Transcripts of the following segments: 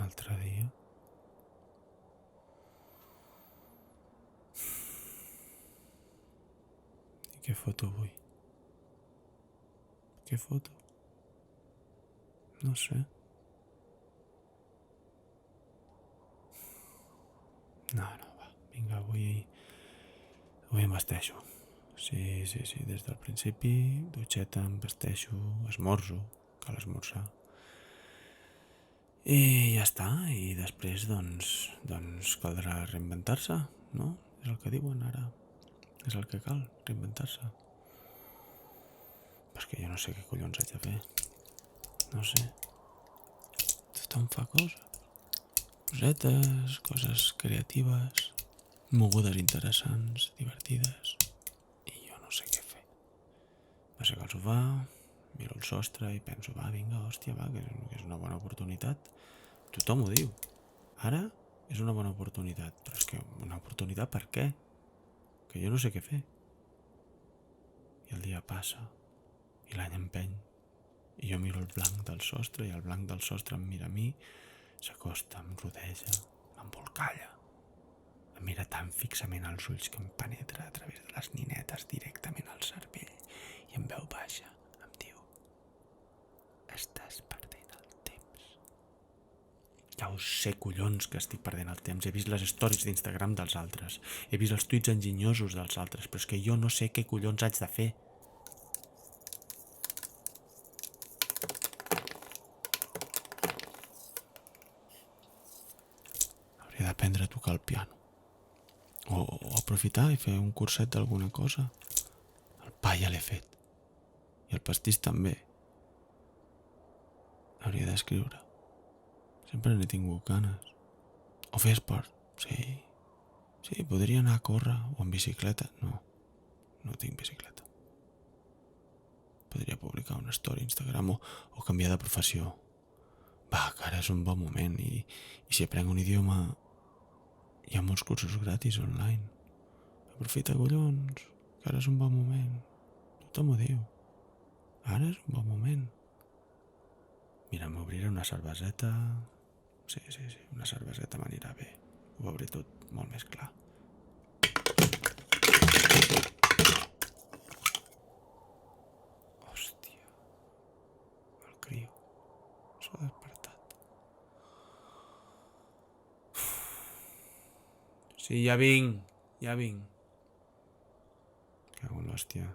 altre dia. I què foto avui? Què foto? No sé. No, va. Vinga, avui em vesteixo. Sí, des del principi, dutxeta, em vesteixo, esmorzo, cal esmorzar. I ja està, i després doncs caldrà reinventar-se, no? És el que diuen ara, és el que cal, reinventar-se. Però és que jo no sé què collons haig de fer, no sé. Tothom fa cosetes, coses creatives, mogudes interessants, divertides, i jo no sé què fer. M'assec al sofà, miro el sostre i penso, va, vinga, hòstia, va, que és una bona oportunitat. Tothom ho diu. Ara és una bona oportunitat, però és que una oportunitat per què? Que jo no sé què fer. I el dia passa, i l'any empeny, i jo miro el blanc del sostre, i el blanc del sostre em mira a mi, s'acosta, em rodeja, m'embolcalla. Em mira tan fixament als ulls que em penetra a través de les ninetes directament al cervell i en veu baixa em diu: estàs perdent el temps. Ja ho sé, collons, que estic perdent el temps. He vist les stories d'Instagram dels altres. He vist els tuits enginyosos dels altres, però és que jo no sé què collons haig de fer. Hauria d'aprendre a tocar el piano. O aprofitar i fer un curset d'alguna cosa. El pa ja l'he fet. I el pastís també. Hauria d'escriure. Sempre n'he tingut ganes. O fer esport, sí. Sí, podria anar a córrer o en bicicleta. No tinc bicicleta. Podria publicar una story a Instagram o canviar de professió. Va, que ara és un bon moment i si aprenc un idioma hi ha molts cursos gratis online. Aprofita, collons, que ara és un bon moment. Tothom ho diu. Ara és un bon moment. Mira, m'obriré una cerveseta. Sí, una cerveseta m'anirà bé. Ho veuré tot molt més clar. Hòstia, el crio s'ha despertat. Sí, ja vinc. Cago en l'hòstia.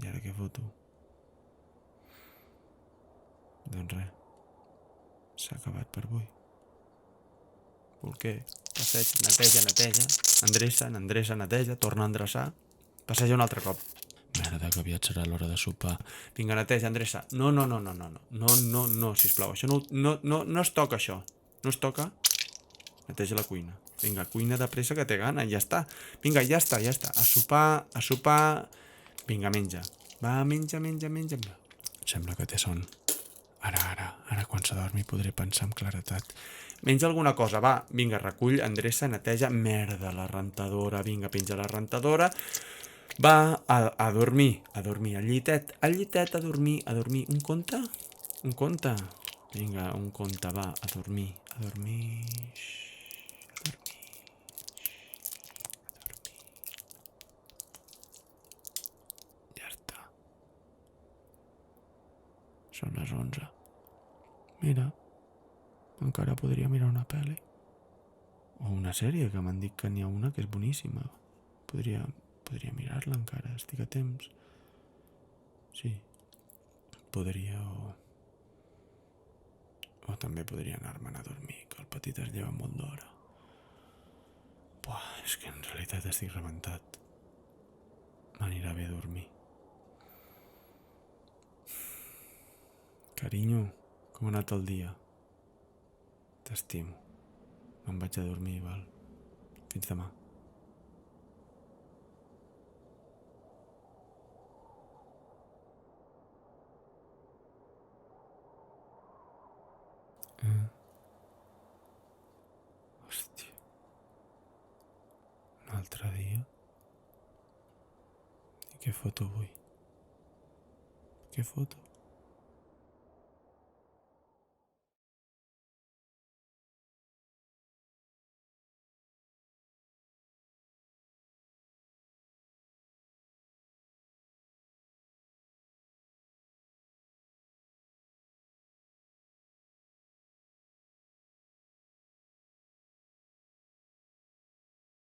I ara què foto? Doncs res, s'ha acabat per avui. Bolquer, passeig, neteja, endreça, neteja, torna a endreçar, passeja un altre cop. Merda, que aviat serà l'hora de sopar. Vinga, neteja, endreça. No, sisplau, això no es toca, això. No es toca. Neteja la cuina. Vinga, cuina de pressa que té gana, ja està. Vinga, ja està. A sopar. Vinga, menja. Va, menja. Sembla que té son. Ara quan s'adormi podré pensar amb claretat. Menja alguna cosa, va. Vinga, recull, endreça, neteja. Merda, la rentadora. Vinga, penja la rentadora. Va a dormir. Al llitet, a dormir. Un conte? Vinga, un conte, va, a dormir. Ja està. Són les 11. Mira, encara podria mirar una pel·li. O una sèrie, que m'han dit que n'hi ha una que és boníssima. Podria mirar-la encara, estic a temps. Sí, podria o també podria anar-me'n a dormir, que el petit es lleva molt d'hora. Buah, és que en realitat estic rebentat. M'anirà bé dormir. Carinyo, com ha anat el dia? T'estimo. Me'n vaig a dormir, val? Fins demà. Hòstia. Un altre dia? I què foto avui? Què foto?